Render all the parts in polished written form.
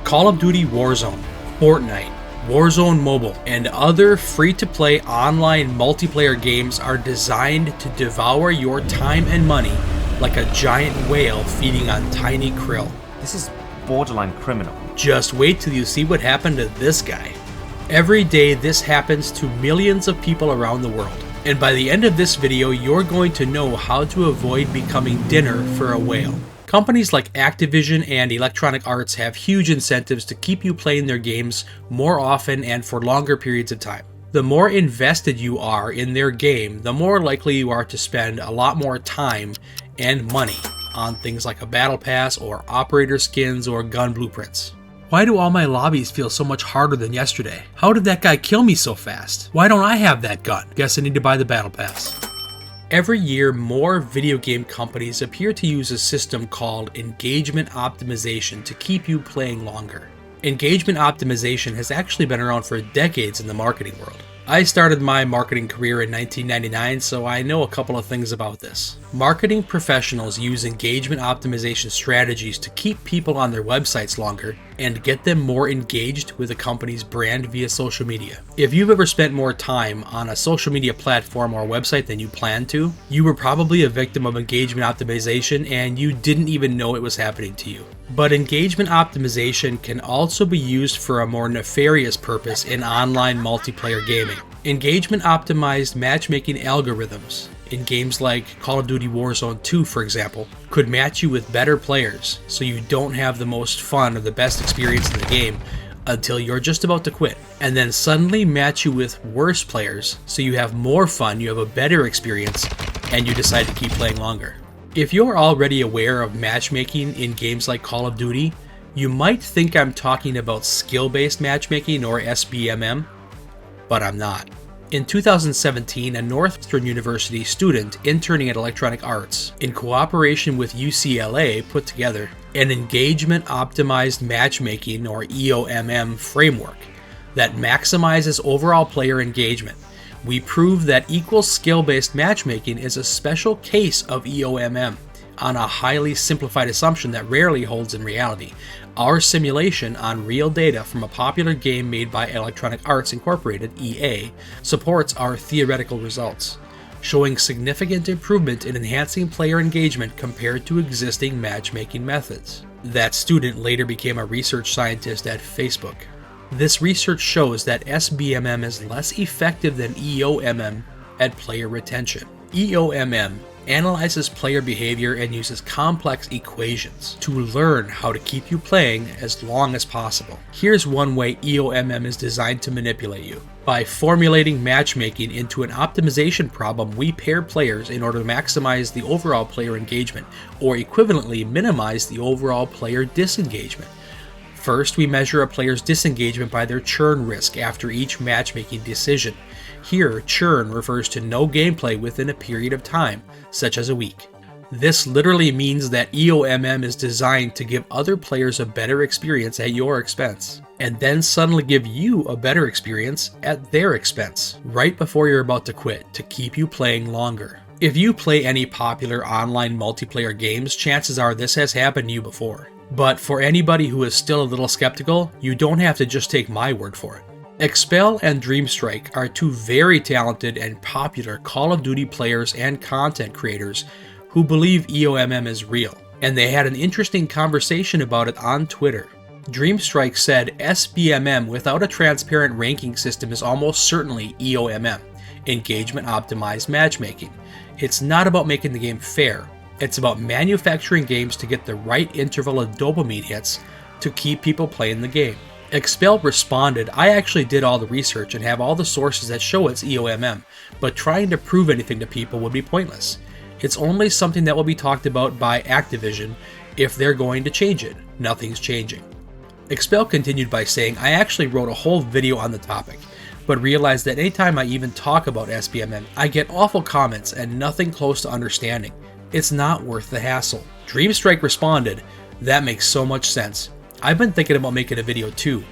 Call of Duty Warzone, Fortnite, Warzone Mobile, and other free-to-play online multiplayer games are designed to devour your time and money like a giant whale feeding on tiny krill. This is borderline criminal. Just wait till you see what happened to this guy. Every day this happens to millions of people around the world, and by the end of this video you're going to know how to avoid becoming dinner for a whale. Companies like Activision and Electronic Arts have huge incentives to keep you playing their games more often and for longer periods of time. The more invested you are in their game, the more likely you are to spend a lot more time and money on things like a battle pass or operator skins or gun blueprints. Why do all my lobbies feel so much harder than yesterday? How did that guy kill me so fast? Why don't I have that gun? Guess I need to buy the battle pass. Every year, more video game companies appear to use a system called engagement optimization to keep you playing longer. Engagement optimization has actually been around for decades in the marketing world. I started my marketing career in 1999, so I know a couple of things about this. Marketing professionals use engagement optimization strategies to keep people on their websites longer and get them more engaged with a company's brand via social media. If you've ever spent more time on a social media platform or website than you planned to, you were probably a victim of engagement optimization and you didn't even know it was happening to you. But engagement optimization can also be used for a more nefarious purpose in online multiplayer gaming. Engagement optimized matchmaking algorithms in games like Call of Duty Warzone 2, for example, could match you with better players so you don't have the most fun or the best experience in the game until you're just about to quit, and then suddenly match you with worse players so you have more fun, you have a better experience, and you decide to keep playing longer. If you're already aware of matchmaking in games like Call of Duty, you might think I'm talking about skill-based matchmaking or SBMM, but I'm not. In 2017, a Northwestern University student interning at Electronic Arts, in cooperation with UCLA, put together an engagement optimized matchmaking or EOMM framework that maximizes overall player engagement. We prove that equal skill-based matchmaking is a special case of EOMM on a highly simplified assumption that rarely holds in reality. Our simulation on real data from a popular game made by Electronic Arts Incorporated, EA, supports our theoretical results, showing significant improvement in enhancing player engagement compared to existing matchmaking methods. That student later became a research scientist at Facebook. This research shows that SBMM is less effective than EOMM at player retention. EOMM analyzes player behavior and uses complex equations to learn how to keep you playing as long as possible. Here's one way EOMM is designed to manipulate you. By formulating matchmaking into an optimization problem, we pair players in order to maximize the overall player engagement, or equivalently minimize the overall player disengagement. First, we measure a player's disengagement by their churn risk after each matchmaking decision. Here, churn refers to no gameplay within a period of time, such as a week. This literally means that EOMM is designed to give other players a better experience at your expense, and then suddenly give you a better experience at their expense, right before you're about to quit, to keep you playing longer. If you play any popular online multiplayer games, chances are this has happened to you before. But for anybody who is still a little skeptical, you don't have to just take my word for it. Expel and Dreamstrike are two very talented and popular Call of Duty players and content creators who believe EOMM is real, and they had an interesting conversation about it on Twitter. Dreamstrike said SBMM without a transparent ranking system is almost certainly EOMM, engagement optimized matchmaking. It's not about making the game fair. It's about manufacturing games to get the right interval of dopamine hits to keep people playing the game. Expel responded, I actually did all the research and have all the sources that show it's EOMM, but trying to prove anything to people would be pointless. It's only something that will be talked about by Activision if they're going to change it. Nothing's changing. Expel continued by saying, I actually wrote a whole video on the topic, but realized that anytime I even talk about SBMM, I get awful comments and nothing close to understanding. It's not worth the hassle. Dreamstrike responded, that makes so much sense. I've been thinking about making a video too,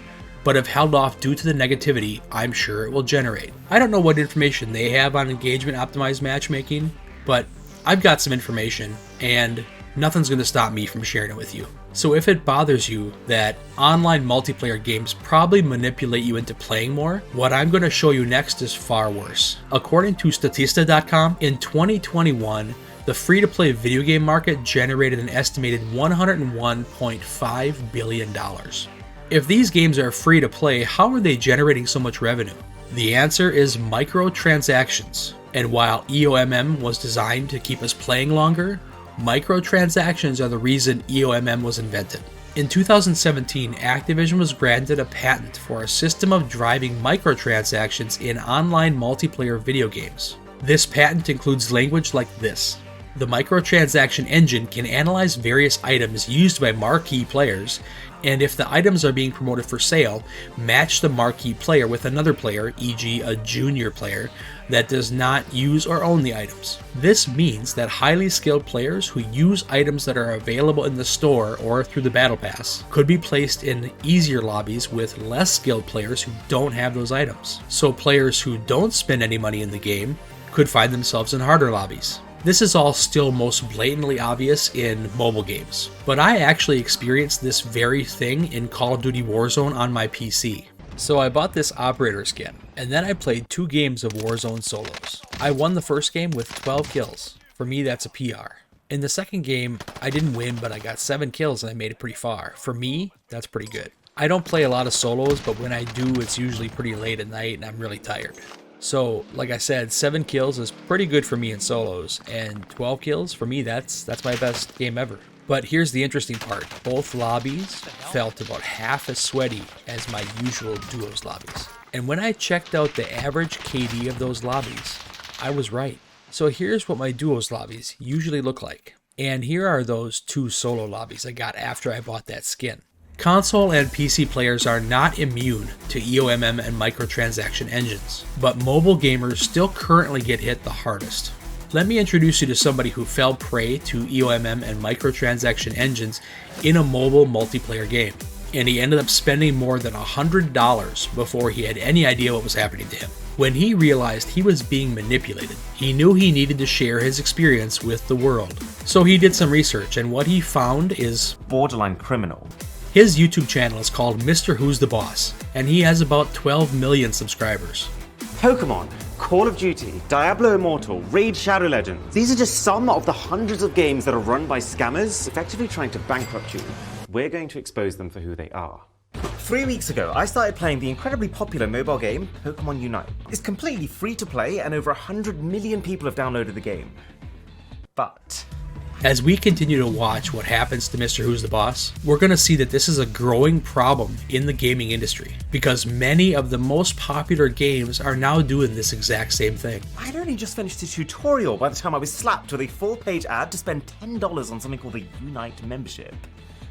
but have held off due to the negativity I'm sure it will generate. I don't know what information they have on engagement optimized matchmaking, but I've got some information, and nothing's going to stop me from sharing it with you. So if it bothers you that online multiplayer games probably manipulate you into playing more, what I'm going to show you next is far worse. According to Statista.com, in 2021, the free-to-play video game market generated an estimated $101.5 billion. If these games are free to play, how are they generating so much revenue? The answer is microtransactions. And while EOMM was designed to keep us playing longer, microtransactions are the reason EOMM was invented. In 2017, Activision was granted a patent for a system of driving microtransactions in online multiplayer video games. This patent includes language like this. The microtransaction engine can analyze various items used by marquee players, and if the items are being promoted for sale, match the marquee player with another player, e.g. a junior player, that does not use or own the items. This means that highly skilled players who use items that are available in the store or through the battle pass could be placed in easier lobbies with less skilled players who don't have those items. So players who don't spend any money in the game could find themselves in harder lobbies. This is all still most blatantly obvious in mobile games, but I actually experienced this very thing in Call of Duty Warzone on my PC. So I bought this operator skin, and then I played 2 games of Warzone solos. I won the first game with 12 kills. For me, that's a PR. In the second game, I didn't win, but I got 7 kills and I made it pretty far. For me, that's pretty good. I don't play a lot of solos, but when I do, it's usually pretty late at night and I'm really tired. So, like I said, 7 kills is pretty good for me in solos, and 12 kills, for me, that's my best game ever. But here's the interesting part. Both lobbies felt about half as sweaty as my usual duos lobbies. And when I checked out the average KD of those lobbies, I was right. So here's what my duos lobbies usually look like. And here are those 2 solo lobbies I got after I bought that skin. Console and PC players are not immune to EOMM and microtransaction engines, but mobile gamers still currently get hit the hardest. Let me introduce you to somebody who fell prey to EOMM and microtransaction engines in a mobile multiplayer game, and he ended up spending more than $100 before he had any idea what was happening to him. When he realized he was being manipulated, he knew he needed to share his experience with the world. So he did some research, and what he found is borderline criminal. His YouTube channel is called Mr. Who's the Boss, and he has about 12 million subscribers. Pokemon, Call of Duty, Diablo Immortal, Raid Shadow Legends. These are just some of the hundreds of games that are run by scammers, effectively trying to bankrupt you. We're going to expose them for who they are. 3 weeks ago, I started playing the incredibly popular mobile game, Pokemon Unite. It's completely free to play, and over 100 million people have downloaded the game. But as we continue to watch what happens to Mr. Who's the Boss, we're going to see that this is a growing problem in the gaming industry, because many of the most popular games are now doing this exact same thing. I'd only just finished a tutorial by the time I was slapped with a full-page ad to spend $10 on something called the Unite membership.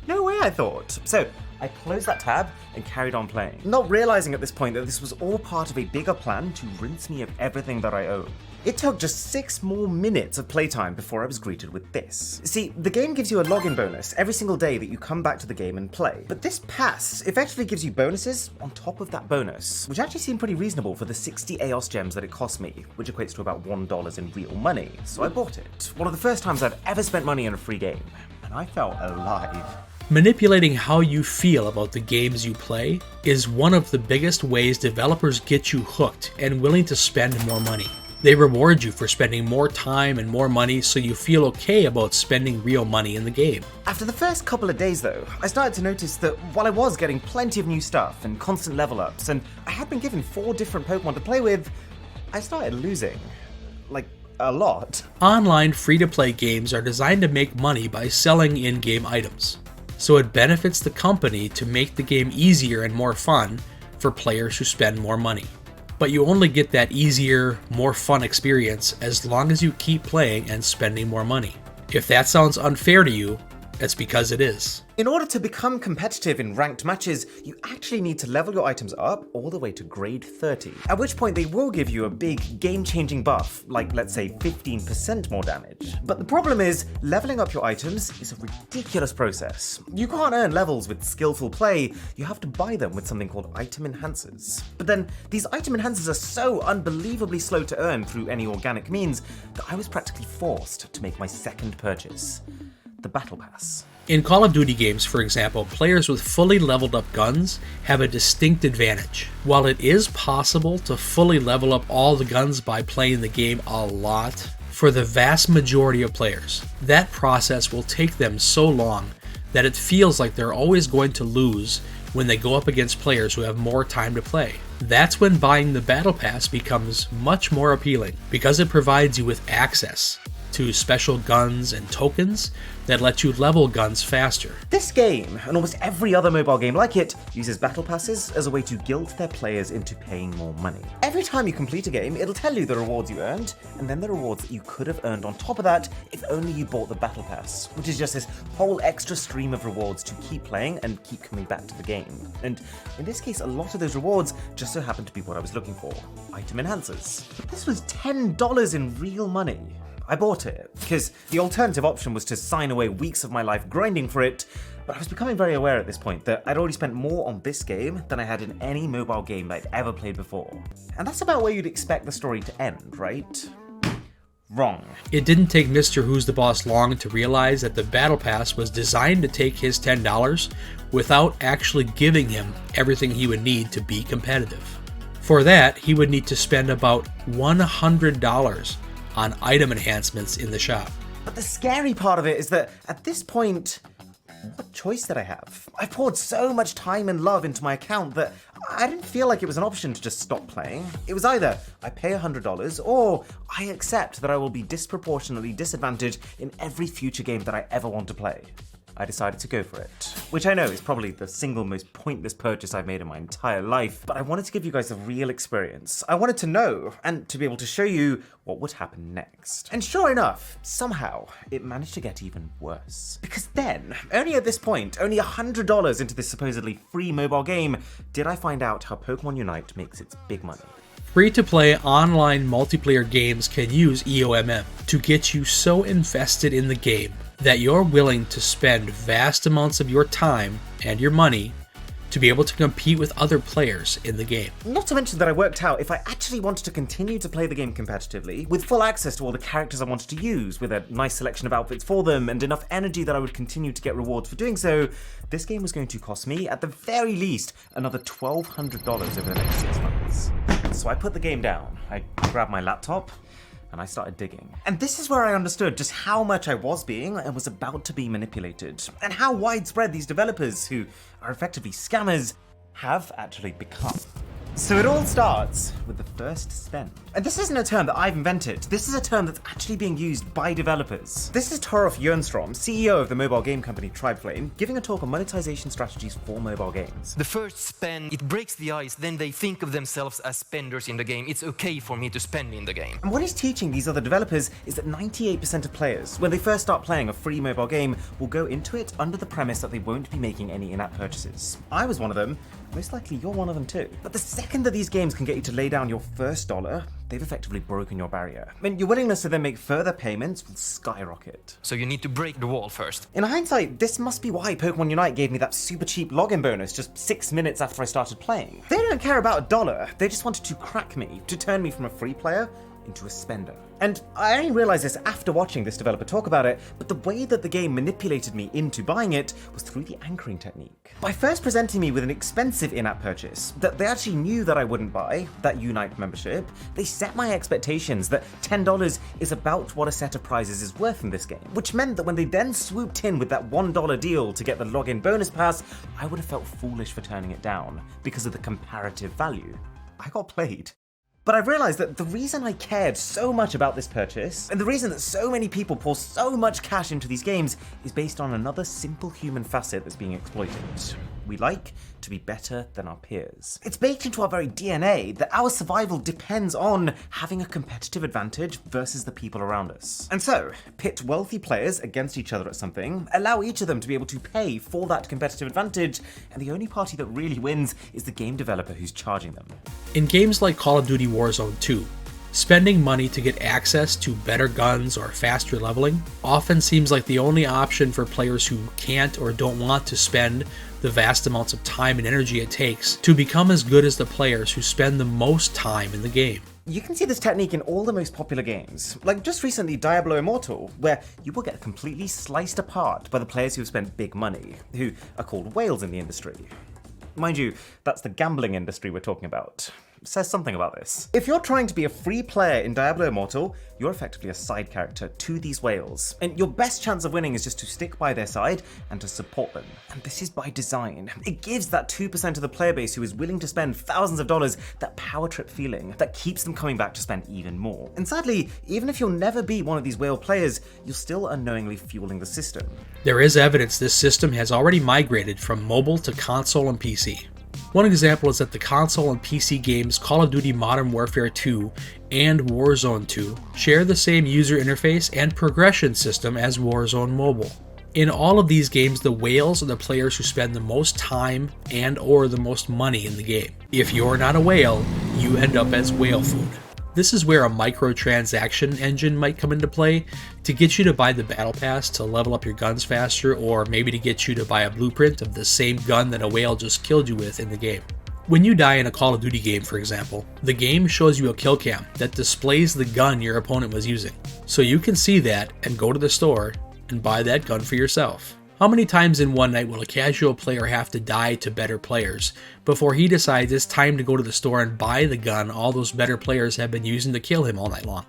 No way, I thought. So I closed that tab and carried on playing, not realizing at this point that this was all part of a bigger plan to rinse me of everything that I own. It took just 6 more minutes of playtime before I was greeted with this. See, the game gives you a login bonus every single day that you come back to the game and play. But this pass effectively gives you bonuses on top of that bonus, which actually seemed pretty reasonable for the 60 EOS gems that it cost me, which equates to about $1 in real money. So I bought it. One of the first times I've ever spent money on a free game, and I felt alive. Manipulating how you feel about the games you play is one of the biggest ways developers get you hooked and willing to spend more money. They reward you for spending more time and more money so you feel okay about spending real money in the game. After the first couple of days though, I started to notice that while I was getting plenty of new stuff and constant level ups, and I had been given 4 different Pokemon to play with, I started losing. Like, a lot. Online free-to-play games are designed to make money by selling in-game items, so it benefits the company to make the game easier and more fun for players who spend more money. But you only get that easier, more fun experience as long as you keep playing and spending more money. If that sounds unfair to you, it's because it is. In order to become competitive in ranked matches, you actually need to level your items up all the way to grade 30, at which point they will give you a big game-changing buff, like let's say 15% more damage. But the problem is, leveling up your items is a ridiculous process. You can't earn levels with skillful play, you have to buy them with something called item enhancers. But then, these item enhancers are so unbelievably slow to earn through any organic means that I was practically forced to make my second purchase. the Battle Pass. In Call of Duty games, for example, players with fully leveled up guns have a distinct advantage. While it is possible to fully level up all the guns by playing the game a lot, for the vast majority of players, that process will take them so long that it feels like they're always going to lose when they go up against players who have more time to play. That's when buying the Battle Pass becomes much more appealing, because it provides you with access to special guns and tokens that let you level guns faster. This game, and almost every other mobile game like it, uses battle passes as a way to guilt their players into paying more money. Every time you complete a game, it'll tell you the rewards you earned, and then the rewards that you could have earned on top of that if only you bought the battle pass, which is just this whole extra stream of rewards to keep playing and keep coming back to the game. And in this case, a lot of those rewards just so happened to be what I was looking for: item enhancers. But this was $10 in real money. I bought it because the alternative option was to sign away weeks of my life grinding for it, but I was becoming very aware at this point that I'd already spent more on this game than I had in any mobile game that I'd ever played before. And that's about where you'd expect the story to end, right? Wrong. It didn't take Mr. Who's the Boss long to realize that the Battle Pass was designed to take his $10 without actually giving him everything he would need to be competitive. For that, he would need to spend about $100 on item enhancements in the shop. But the scary part of it is that at this point, what choice did I have? I poured so much time and love into my account that I didn't feel like it was an option to just stop playing. It was either I pay $100 or I accept that I will be disproportionately disadvantaged in every future game that I ever want to play. I decided to go for it, which I know is probably the single most pointless purchase I've made in my entire life, but I wanted to give you guys a real experience. I wanted to know and to be able to show you what would happen next. And sure enough, somehow, it managed to get even worse. Because then, only at this point, only $100 into this supposedly free mobile game, did I find out how Pokemon Unite makes its big money. Free-to-play online multiplayer games can use EOMM to get you so invested in the game that you're willing to spend vast amounts of your time and your money to be able to compete with other players in the game. Not to mention that I worked out if I actually wanted to continue to play the game competitively, with full access to all the characters I wanted to use, with a nice selection of outfits for them, and enough energy that I would continue to get rewards for doing so, this game was going to cost me, at the very least, another $1,200 over the next 6 months. So I put the game down, I grabbed my laptop, and I started digging. And this is where I understood just how much I was being and was about to be manipulated, and how widespread these developers, who are effectively scammers, have actually become. So it all starts with the first spend. And this isn't a term that I've invented. This is a term that's actually being used by developers. This is Torolf Jernstrom, CEO of the mobile game company Tribeflame, giving a talk on monetization strategies for mobile games. The first spend, it breaks the ice, then they think of themselves as spenders in the game. It's okay for me to spend in the game. And what he's teaching these other developers is that 98% of players, when they first start playing a free mobile game, will go into it under the premise that they won't be making any in-app purchases. I was one of them. Most likely you're one of them too. But the second that these games can get you to lay down your first dollar, they've effectively broken your barrier. I mean, your willingness to then make further payments will skyrocket. So you need to break the wall first. In hindsight, this must be why Pokemon Unite gave me that super cheap login bonus just 6 minutes after I started playing. They don't care about a dollar, they just wanted to crack me, to turn me from a free player into a spender. And I only realized this after watching this developer talk about it, but the way that the game manipulated me into buying it was through the anchoring technique. By first presenting me with an expensive in-app purchase that they actually knew that I wouldn't buy, that Unite membership, they set my expectations that $10 is about what a set of prizes is worth in this game, which meant that when they then swooped in with that $1 deal to get the login bonus pass, I would have felt foolish for turning it down because of the comparative value. I got played. But I've realized that the reason I cared so much about this purchase, and the reason that so many people pour so much cash into these games, is based on another simple human facet that's being exploited. We like to be better than our peers. It's baked into our very DNA that our survival depends on having a competitive advantage versus the people around us. And so, pit wealthy players against each other at something, allow each of them to be able to pay for that competitive advantage, and the only party that really wins is the game developer who's charging them. In games like Call of Duty Warzone 2, spending money to get access to better guns or faster leveling often seems like the only option for players who can't or don't want to spend the vast amounts of time and energy it takes to become as good as the players who spend the most time in the game. You can see this technique in all the most popular games, like just recently Diablo Immortal, where you will get completely sliced apart by the players who have spent big money, who are called whales in the industry. Mind you, that's the gambling industry we're talking about. It says something about this. If you're trying to be a free player in Diablo Immortal, you're effectively a side character to these whales, and your best chance of winning is just to stick by their side and to support them. And this is by design. It gives that 2% of the player base who is willing to spend thousands of dollars that power trip feeling that keeps them coming back to spend even more. And sadly, even if you'll never be one of these whale players, you're still unknowingly fueling the system. There is evidence this system has already migrated from mobile to console and PC. One example is that the console and PC games Call of Duty Modern Warfare 2 and Warzone 2 share the same user interface and progression system as Warzone Mobile. In all of these games, the whales are the players who spend the most time and or the most money in the game. If you're not a whale, you end up as whale food. This is where a microtransaction engine might come into play to get you to buy the battle pass to level up your guns faster, or maybe to get you to buy a blueprint of the same gun that a whale just killed you with in the game. When you die in a Call of Duty game, for example, the game shows you a kill cam that displays the gun your opponent was using. So you can see that and go to the store and buy that gun for yourself. How many times in one night will a casual player have to die to better players before he decides it's time to go to the store and buy the gun all those better players have been using to kill him all night long?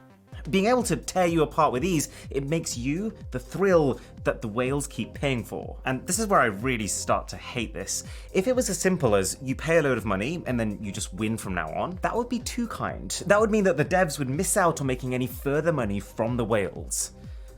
Being able to tear you apart with ease, it makes you the thrill that the whales keep paying for. And this is where I really start to hate this. If it was as simple as you pay a load of money and then you just win from now on, that would be too kind. That would mean that the devs would miss out on making any further money from the whales.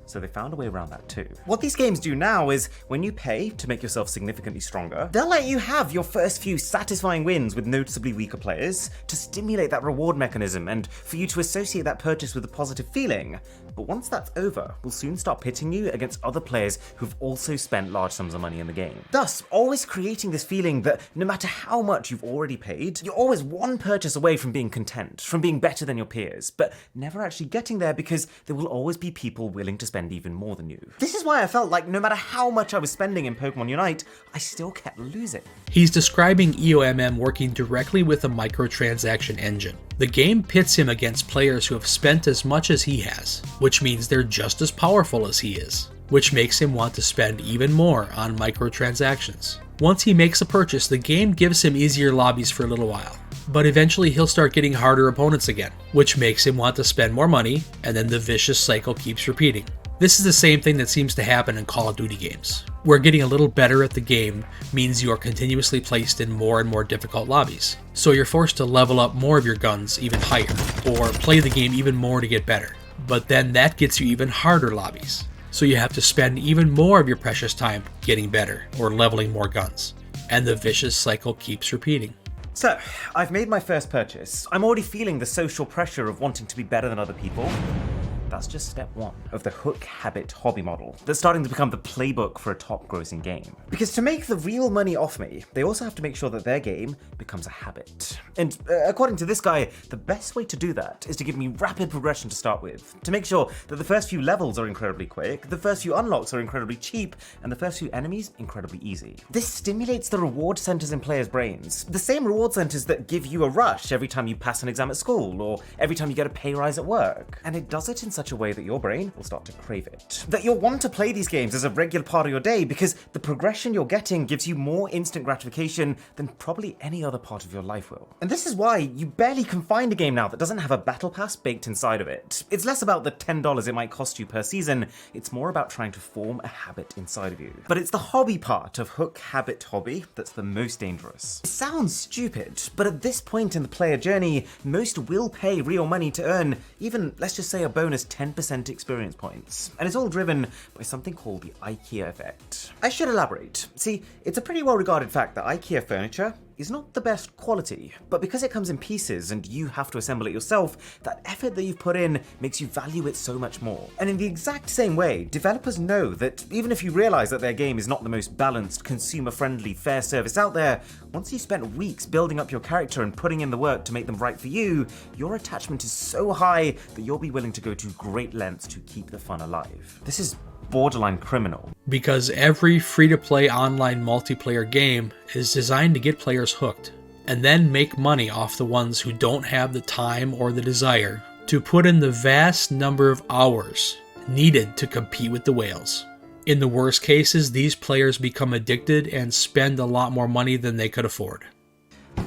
So they found a way around that too. What these games do now is, when you pay to make yourself significantly stronger, they'll let you have your first few satisfying wins with noticeably weaker players to stimulate that reward mechanism and for you to associate that purchase with a positive feeling. But once that's over, we'll soon start pitting you against other players who've also spent large sums of money in the game. Thus, always creating this feeling that no matter how much you've already paid, you're always one purchase away from being content, from being better than your peers, but never actually getting there because there will always be people willing to spend even more than you. This is why I felt like no matter how much I was spending in Pokemon Unite, I still kept losing. He's describing EOMM working directly with a microtransaction engine. The game pits him against players who have spent as much as he has, which means they're just as powerful as he is, which makes him want to spend even more on microtransactions. Once he makes a purchase, the game gives him easier lobbies for a little while, but eventually he'll start getting harder opponents again, which makes him want to spend more money, and then the vicious cycle keeps repeating. This is the same thing that seems to happen in Call of Duty games, where getting a little better at the game means you are continuously placed in more and more difficult lobbies. So you're forced to level up more of your guns even higher, or play the game even more to get better. But then that gets you even harder lobbies. So you have to spend even more of your precious time getting better, or leveling more guns. And the vicious cycle keeps repeating. So, I've made my first purchase. I'm already feeling the social pressure of wanting to be better than other people. That's just step one of the hook habit hobby model that's starting to become the playbook for a top grossing game. Because to make the real money off me, they also have to make sure that their game becomes a habit. And according to this guy, the best way to do that is to give me rapid progression to start with, to make sure that the first few levels are incredibly quick, the first few unlocks are incredibly cheap, and the first few enemies incredibly easy. This stimulates the reward centers in players' brains, the same reward centers that give you a rush every time you pass an exam at school, or every time you get a pay rise at work. And it does it in such a way that your brain will start to crave it. That you'll want to play these games as a regular part of your day because the progression you're getting gives you more instant gratification than probably any other part of your life will. And this is why you barely can find a game now that doesn't have a battle pass baked inside of it. It's less about the $10 it might cost you per season, it's more about trying to form a habit inside of you. But it's the hobby part of hook habit hobby that's the most dangerous. It sounds stupid, but at this point in the player journey, most will pay real money to earn even, let's just say, a bonus 10% experience points, and it's all driven by something called the IKEA effect. I should elaborate. See, it's a pretty well regarded fact that IKEA furniture is not the best quality, but because it comes in pieces and you have to assemble it yourself, that effort that you've put in makes you value it so much more. And in the exact same way, developers know that even if you realize that their game is not the most balanced, consumer-friendly, fair service out there, once you've spent weeks building up your character and putting in the work to make them right for you, your attachment is so high that you'll be willing to go to great lengths to keep the fun alive. This is borderline criminal. Because every free-to-play online multiplayer game is designed to get players hooked, and then make money off the ones who don't have the time or the desire to put in the vast number of hours needed to compete with the whales. In the worst cases, these players become addicted and spend a lot more money than they could afford.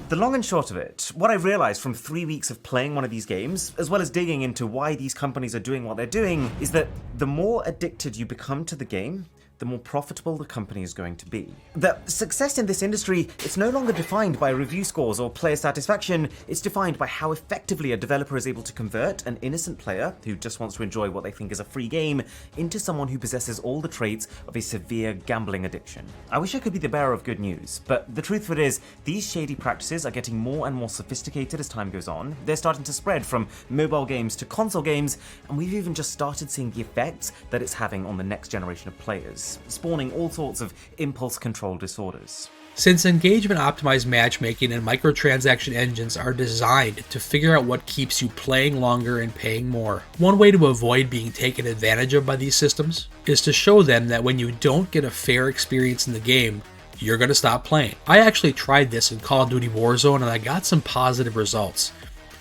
The long and short of it, what I realized from 3 weeks of playing one of these games, as well as digging into why these companies are doing what they're doing, is that the more addicted you become to the game, the more profitable the company is going to be. That success in this industry, it's no longer defined by review scores or player satisfaction, it's defined by how effectively a developer is able to convert an innocent player who just wants to enjoy what they think is a free game into someone who possesses all the traits of a severe gambling addiction. I wish I could be the bearer of good news, but the truth of it is, these shady practices are getting more and more sophisticated as time goes on. They're starting to spread from mobile games to console games, and we've even just started seeing the effects that it's having on the next generation of players, spawning all sorts of impulse control disorders. Since engagement-optimized matchmaking and microtransaction engines are designed to figure out what keeps you playing longer and paying more, one way to avoid being taken advantage of by these systems is to show them that when you don't get a fair experience in the game, you're going to stop playing. I actually tried this in Call of Duty Warzone and I got some positive results.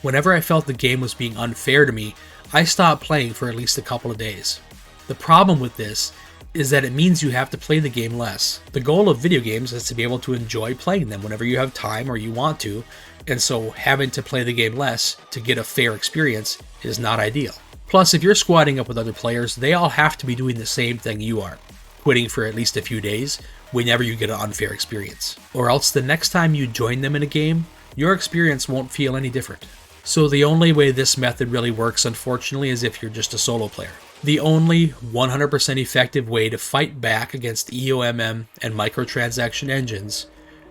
Whenever I felt the game was being unfair to me, I stopped playing for at least a couple of days. The problem with this is that it means you have to play the game less. The goal of video games is to be able to enjoy playing them whenever you have time or you want to, and so having to play the game less to get a fair experience is not ideal. Plus, if you're squadding up with other players, they all have to be doing the same thing you are, quitting for at least a few days whenever you get an unfair experience. Or else the next time you join them in a game, your experience won't feel any different. So the only way this method really works, unfortunately, is if you're just a solo player. The only 100% effective way to fight back against EOMM and microtransaction engines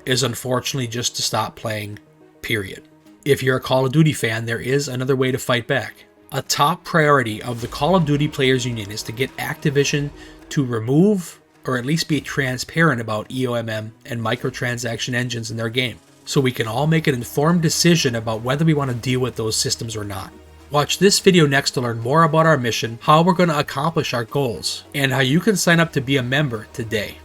is unfortunately just to stop playing, period. If you're a Call of Duty fan, there is another way to fight back. A top priority of the Call of Duty Players Union is to get Activision to remove or at least be transparent about EOMM and microtransaction engines in their game, so we can all make an informed decision about whether we want to deal with those systems or not. Watch this video next to learn more about our mission, how we're going to accomplish our goals, and how you can sign up to be a member today.